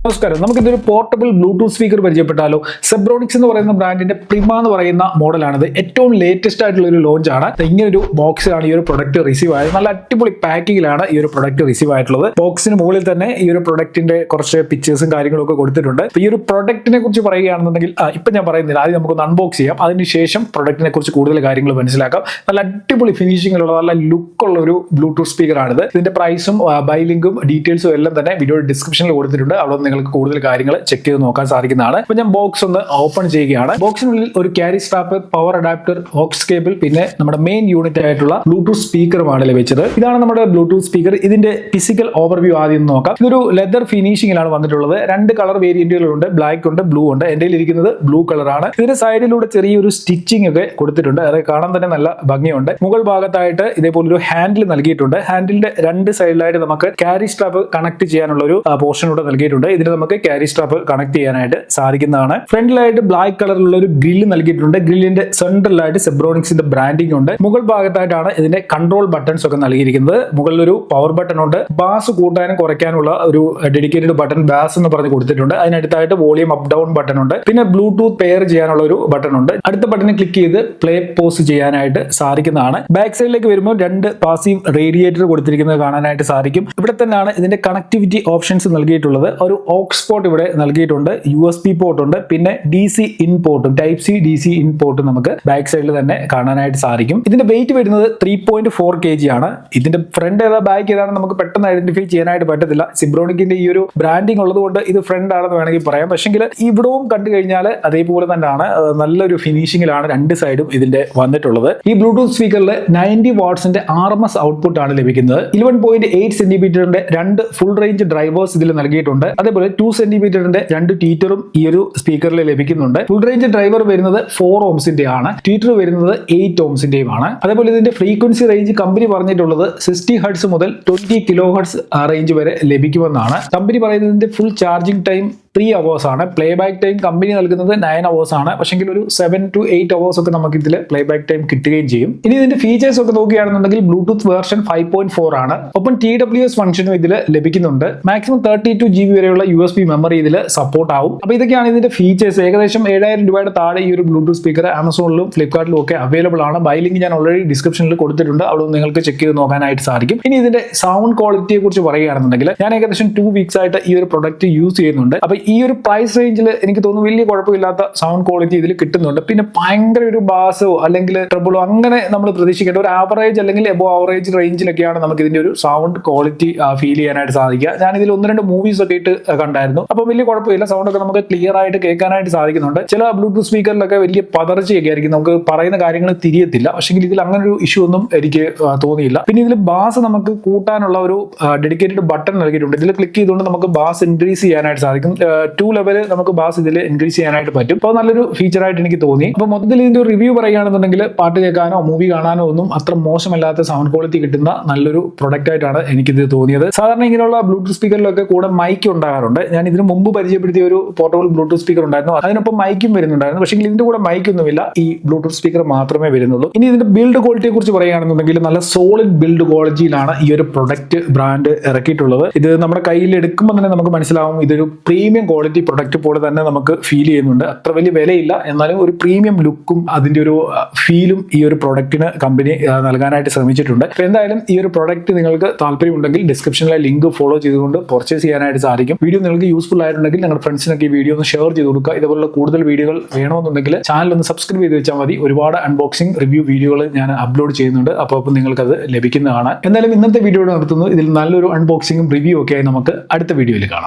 നമസ്കാരം. നമുക്കിതൊരു portable Bluetooth speaker പരിചയപ്പെട്ടാലോ? Zebronics എന്ന് പറയുന്ന ബ്രാൻഡിന്റെ പ്രിമ എന്ന് പറയുന്ന മോഡലാണിത്. ഏറ്റവും ലേറ്റസ്റ്റ് ആയിട്ടുള്ള ഒരു ലോഞ്ച് ആണ്. ഇങ്ങനൊരു ബോക്സിലാണ് ഈ ഒരു പ്രൊഡക്റ്റ് റിസീവ് ആയത്. നല്ല അടിപൊളി പാക്കിങ്ങിലാണ് ഈ ഒരു പ്രൊഡക്റ്റ് റിസീവ് ആയിട്ടുള്ളത്. ബോക്സിന് മുകളിൽ തന്നെ ഈ ഒരു പ്രൊഡക്റ്റിന്റെ കുറച്ച് പിക്ചേഴ്സും കാര്യങ്ങളും ഒക്കെ കൊടുത്തിട്ടുണ്ട്. ഈ ഒരു പ്രൊഡക്റ്റിനെ കുറിച്ച് പറയുകയാണെന്നുണ്ടെങ്കിൽ ഇപ്പൊ ഞാൻ പറയുന്നില്ല, ആദ്യം നമുക്കൊന്ന് അൺബോക്സ് ചെയ്യാം. അതിനുശേഷം പ്രൊഡക്റ്റിനെ കുറിച്ച് കൂടുതൽ കാര്യങ്ങൾ മനസ്സിലാക്കാം. നല്ല അടിപൊളി ഫിനിഷിംഗിലുള്ള നല്ല ലുക്കുള്ള ഒരു ബ്ലൂടൂത്ത് സ്പീക്കർ ആണിത്. ഇതിന്റെ പ്രൈസും ബൈ ലിങ്കും ഡീറ്റെയിൽസും എല്ലാം തന്നെ വീഡിയോ ഡിസ്ക്രിപ്ഷനിൽ കൊടുത്തിട്ടുണ്ട്. അവിടെ നിങ്ങൾക്ക് കൂടുതൽ കാര്യങ്ങൾ ചെക്ക് ചെയ്ത് നോക്കാൻ സാധിക്കുന്നതാണ്. അപ്പൊ ഞാൻ ബോക്സ് ഒന്ന് ഓപ്പൺ ചെയ്യുകയാണ്. ബോക്സിനുള്ളിൽ ഒരു carry strap, power adapter, aux cable, പിന്നെ നമ്മുടെ മെയിൻ യൂണിറ്റ് ആയിട്ടുള്ള ബ്ലൂടൂത്ത് സ്പീക്കറുമാണ് ലഭിച്ചത്. ഇതാണ് നമ്മുടെ ബ്ലൂടൂത്ത് സ്പീക്കർ. ഇതിന്റെ ഫിസിക്കൽ ഓവർവ്യൂ ആദ്യം നോക്കാം. ഇതൊരു ലെതർ ഫിനിഷിംഗിലാണ് വന്നിട്ടുള്ളത്. രണ്ട് കളർ വേരിയന്റുകളുണ്ട്, ബ്ലാക്ക് ഉണ്ട്, ബ്ലൂ ഉണ്ട്. എന്റെ ഇരിക്കുന്നത് ബ്ലൂ കളറാണ്. ഇതിന്റെ സൈഡിലൂടെ ചെറിയൊരു സ്റ്റിച്ചിങ് ഒക്കെ കൊടുത്തിട്ടുണ്ട്. അത് കാണാൻ തന്നെ നല്ല ഭംഗിയുണ്ട്. മുകൾ ഭാഗത്തായിട്ട് ഇതേപോലെ ഒരു ഹാൻഡിൽ നൽകിയിട്ടുണ്ട്. ഹാൻഡിലിന്റെ രണ്ട് സൈഡിലായിട്ട് നമുക്ക് ക്യാരി സ്ട്രാപ്പ് കണക്ട് ചെയ്യാനുള്ള ഒരു പോർഷൻ കൂടെ നൽകിയിട്ടുണ്ട്. ഇതിന് നമുക്ക് ക്യാരി സ്ട്രാപ്പ് കണക്ട് ചെയ്യാനായിട്ട് സാധിക്കുന്നതാണ്. ഫ്രണ്ടിലായിട്ട് ബ്ലാക്ക് കളറിലുള്ള ഒരു ഗ്രില്ല് നൽകിയിട്ടുണ്ട്. ഗ്രില്ലിന്റെ സെൻട്രലായിട്ട് സെബ്രോണിക്സിന്റെ ബ്രാൻഡിംഗ് ഉണ്ട്. മുകൾ ഭാഗത്തായിട്ടാണ് ഇതിന്റെ കൺട്രോൾ ബട്ടൺസ് ഒക്കെ നൽകിയിരിക്കുന്നത്. മുകളിൽ ഒരു പവർ ബട്ടൺ ഉണ്ട്. ബാസ് കൂട്ടാനും കുറയ്ക്കാനുള്ള ഒരു ഡെഡിക്കേറ്റഡ് ബട്ടൺ ബാസ് എന്ന് പറഞ്ഞ് കൊടുത്തിട്ടുണ്ട്. അതിനടുത്തായിട്ട് വോളിയം അപ്പ് ഡൗൺ ബട്ടൺ ഉണ്ട്. പിന്നെ ബ്ലൂടൂത്ത് പെയർ ചെയ്യാനുള്ള ഒരു ബട്ടൺ ഉണ്ട്. അടുത്ത ബട്ടണിൽ ക്ലിക്ക് ചെയ്ത് പ്ലേ പോസ് ചെയ്യാനായിട്ട് സാധിക്കുന്നതാണ്. ബാക്ക് സൈഡിലേക്ക് വരുമ്പോൾ രണ്ട് പാസീവ് റേഡിയേറ്റർ കൊടുത്തിരിക്കുന്നത് കാണാനായിട്ട് സാധിക്കും. ഇവിടെ തന്നെയാണ് ഇതിന്റെ കണക്ടിവിറ്റി ഓപ്ഷൻസ് നൽകിയിട്ടുള്ളത്. ഒരു ഓക്സ് പോർട്ട് ഇവിടെ നൽകിയിട്ടുണ്ട്. USB പോർട്ട് ഉണ്ട്. പിന്നെ DC ഇൻ പോർട്ടും ടൈപ്പ് C DC ഇൻ പോർട്ടും നമുക്ക് ബാക്ക് സൈഡിൽ തന്നെ കാണാനായിട്ട് സാധിക്കും. ഇതിന്റെ വെയിറ്റ് വരുന്നത് 3.4 kg ആണ്. ഇതിന്റെ ഫ്രണ്ട് ഏതാ ബാക്ക് ഏതാണ് നമുക്ക് പെട്ടെന്ന് ഐഡന്റിഫൈ ചെയ്യാനായിട്ട് പറ്റത്തില്ല. സിബ്രോണിക്കിന്റെ ഈ ഒരു ബ്രാൻഡിങ് ഉള്ളതുകൊണ്ട് ഇത് ഫ്രണ്ട് ആണെന്ന് വേണമെങ്കിൽ പറയാം. പക്ഷെങ്കിൽ ഇവിടവും കണ്ടു കഴിഞ്ഞാൽ അതേപോലെ തന്നെയാണ്. നല്ലൊരു ഫിനിഷിംഗിലാണ് രണ്ട് സൈഡും ഇതിന്റെ വന്നിട്ടുള്ളത്. ഈ ബ്ലൂടൂത്ത് സ്പീക്കറിൽ 90 വാട്ട്സിന്റെ RMS ഔട്ട്പുട്ട് ആണ് ലഭിക്കുന്നത്. 11.8 സെന്റിമീറ്ററിന്റെ രണ്ട് ഫുൾ റേഞ്ച് ഡ്രൈവേഴ്സ് ഇതിൽ നൽകിയിട്ടുണ്ട്. അതേപോലെ 2 സെന്റിമീറ്ററിന്റെ രണ്ട് ട്വീറ്ററും ഈ ഒരു സ്പീക്കറിൽ ലഭിക്കുന്നുണ്ട്. ഫുൾ റേഞ്ച് ഡ്രൈവർ വരുന്നത് 4 ohmsന്റെ ആണ്. ട്വീറ്റർ വരുന്നത് 8 ohmsന്റെയും ആണ്. അതേപോലെ ഇതിന്റെ ഫ്രീക്വൻസി റേഞ്ച് കമ്പനി പറഞ്ഞിട്ടുള്ളത് 60 ഹെർട്സ് മുതൽ 20 kHz റേഞ്ച് വരെ ലഭിക്കുമെന്നാണ്. കമ്പനി പറയുന്നതിന്റെ ഫുൾ ചാർജിംഗ് ടൈം 3 hours ആണ്. പ്ലേ ബാക്ക് ടൈം കമ്പനി നൽകുന്നത് 9 hours ആണ്. പക്ഷെങ്കിൽ ഒരു 7 to 8 hours ഒക്കെ നമുക്ക് ഇതിൽ പ്ലേ ബാക്ക് ടൈം കിട്ടുകയും ചെയ്യും. ഇനി ഇതിന്റെ ഫീച്ചേഴ്സ് ഒക്കെ നോക്കുകയാണെന്നുണ്ടെങ്കിൽ ബ്ലൂടൂത്ത് വേർഷൻ 5.4 ആണ്. ഒപ്പം TWS ഫംഗ്ഷനും ഇതിൽ ലഭിക്കുന്നുണ്ട്. മാക്സിമം 32 GB വരെയുള്ള USB മെമ്മറി ഇതിൽ സപ്പോർട്ട് ആവും. അപ്പൊ ഇതൊക്കെയാണ് ഇതിന്റെ ഫീച്ചേഴ്സ്. ഏകദേശം 7000 രൂപയുടെ താഴെ ഈ ഒരു ബ്ലൂടൂത്ത് സ്പീക്കർ ആമസോണിലും ഫ്ലിപ്കാർട്ടിലും ഒക്കെ അവൈലബിൾ ആണ്. ബൈ ലിങ്ക് ഞാൻ ഓൾറെഡി ഡിസ്ക്രിപ്ഷനിൽ കൊടുത്തിട്ടുണ്ട്. അവിടെ നിങ്ങൾക്ക് ചെക്ക് ചെയ്ത് നോക്കാനായിട്ട് സാധിക്കും. ഇനി ഇതിന്റെ സൗണ്ട് ക്വാളിറ്റിയെ കുറിച്ച് പറയുകയാണെന്നുണ്ടെങ്കിൽ ഞാൻ ഏകദേശം 2 weeks ആയിട്ട് ഈ ഒരു പ്രൊഡക്റ്റ് യൂസ് ചെയ്യുന്നുണ്ട്. അപ്പൊ ഈ ഒരു പ്രൈസ് റേഞ്ചിൽ എനിക്ക് തോന്നുന്നു വലിയ കുഴപ്പമില്ലാത്ത സൗണ്ട് ക്വാളിറ്റി ഇതിൽ കിട്ടുന്നുണ്ട്. പിന്നെ ഭയങ്കര ഒരു ബാസോ അല്ലെങ്കിൽ ട്രബിളോ അങ്ങനെ നമ്മൾ പ്രതീക്ഷിക്കേണ്ട ഒരു ആവറേജ് അല്ലെങ്കിൽ എബോ ആവറേജ് റേഞ്ചിലൊക്കെയാണ് നമുക്ക് ഇതിന്റെ ഒരു സൗണ്ട് ക്വാളിറ്റി ഫീൽ ചെയ്യാനായിട്ട് സാധിക്കുക. ഞാൻ ഇതിൽ 1-2 മൂവീസ് ഒക്കെ ഇട്ട് കണ്ടായിരുന്നു. അപ്പൊ വലിയ കുഴപ്പമില്ല. സൗണ്ട് ഒക്കെ നമുക്ക് ക്ലിയർ ആയിട്ട് കേൾക്കാനായിട്ട് സാധിക്കുന്നുണ്ട്. ചില ബ്ലൂടൂത്ത് സ്പീക്കറിലൊക്കെ വലിയ പതർച്ചയൊക്കെ ആയിരിക്കും, നമുക്ക് പറയുന്ന കാര്യങ്ങൾ തിരിയത്തില്ല. പക്ഷേ ഇതിൽ അങ്ങനെ ഒരു ഇഷ്യൂ ഒന്നും എനിക്ക് തോന്നിയില്ല. പിന്നെ ഇതിൽ ബാസ് നമുക്ക് കൂട്ടാനുള്ള ഒരു ഡെഡിക്കേറ്റഡ് ബട്ടൺ നൽകിയിട്ടുണ്ട്. ഇതിൽ ക്ലിക്ക് ചെയ്തുകൊണ്ട് നമുക്ക് ബാസ് ഇൻക്രീസ് ചെയ്യാനായിട്ട് സാധിക്കും. 2 ലെവൽ നമുക്ക് ബാസ് ഇതിൽ ഇൻക്രീസ് ചെയ്യാനായിട്ട് പറ്റും. അപ്പോൾ നല്ലൊരു ഫീച്ചർ ആയിട്ട് എനിക്ക് തോന്നി. അപ്പോൾ മൊത്തത്തിൽ ഇതിന്റെ ഒരു റിവ്യൂ പറയുകയാണെന്നുണ്ടെങ്കിൽ പാട്ട് കേൾക്കാനോ മൂവി കാണാനോ ഒന്നും അത്ര മോശമല്ലാത്ത സൗണ്ട് ക്വാളിറ്റി കിട്ടുന്ന നല്ലൊരു പ്രൊഡക്റ്റ് ആയിട്ടാണ് എനിക്കിത് തോന്നിയത്. സാധാരണ ഇങ്ങനെയുള്ള ബ്ലൂടൂത്ത് സ്പീക്കറിലൊക്കെ കൂടെ മൈക്ക് ഉണ്ടാകാറുണ്ട്. ഞാൻ ഇതിന് മുമ്പ് പരിചയപ്പെടുത്തിയ ഒരു പോർട്ടബിൾ ബ്ലൂടൂത്ത് സ്പീക്കർ ഉണ്ടായിരുന്നു. അതിനൊപ്പം മൈക്കും വരുന്നുണ്ടായിരുന്നു. പക്ഷേ ഇതിന്റെ കൂടെ മൈക്കൊന്നുമില്ല. ഈ ബ്ലൂടൂത്ത് സ്പീക്കർ മാത്രമേ വരുന്നുള്ളൂ. ഇനി ഇതിന്റെ ബിൽഡ് ക്വാളിറ്റിയെ കുറിച്ച് പറയുകയാണെന്നുണ്ടെങ്കിൽ നല്ല സോളിഡ് ബിൽഡ് ക്വാളിറ്റിയിലാണ് ഈ ഒരു പ്രൊഡക്റ്റ് ബ്രാൻഡ് ഇറക്കിയിട്ടുള്ളത്. ഇത് നമ്മുടെ കയ്യിൽ എടുക്കുമ്പോൾ തന്നെ നമുക്ക് മനസ്സിലാവും ഇതൊരു പ്രീമിയം ക്വാളിറ്റി പ്രൊഡക്റ്റ് പോലെ തന്നെ നമുക്ക് ഫീൽ ചെയ്യുന്നുണ്ട്. അത്ര വലിയ വിലയില്ല, എന്നാലും ഒരു പ്രീമിയം ലുക്കും അതിന്റെ ഒരു ഫീലും ഈ ഒരു പ്രൊഡക്റ്റിന് കമ്പനി നൽകാനായിട്ട് ശ്രമിച്ചിട്ടുണ്ട്. അപ്പോൾ എന്തായാലും ഈ ഒരു പ്രൊഡക്റ്റ് നിങ്ങൾക്ക് താല്പര്യമുണ്ടെങ്കിൽ ഡിസ്ക്രിപ്ഷനിലെ ലിങ്ക് ഫോളോ ചെയ്തുകൊണ്ട് പർച്ചേസ് ചെയ്യാനായിട്ട് സാധിക്കും. വീഡിയോ നിങ്ങൾക്ക് യൂസ്ഫുൾ ആയിട്ടുണ്ടെങ്കിൽ നിങ്ങളുടെ ഫ്രണ്ട്സിനൊക്കെ ഈ വീഡിയോ ഒന്ന് ഷെയർ ചെയ്ത് കൊടുക്കുക. ഇതുപോലുള്ള കൂടുതൽ വീഡിയോകൾ വേണമെന്നുണ്ടെങ്കിൽ ചാനൽ ഒന്ന് സബ്സ്ക്രൈബ് ചെയ്ത് വെച്ചാൽ മതി. ഒരുപാട് അൺബോക്സിംഗ് റിവ്യൂ വീഡിയോകൾ ഞാൻ അപ്ലോഡ് ചെയ്യുന്നുണ്ട്. അപ്പോൾ നിങ്ങൾക്കത് ലഭിക്കുന്നതാണ്. എന്തായാലും ഇന്നത്തെ വീഡിയോ നിർത്തുന്നു. ഇതിൽ നല്ലൊരു അൺബോക്സിംഗും റിവ്യൂ ഒക്കെ ആയി നമുക്ക് അടുത്ത വീഡിയോയിൽ കാണാം.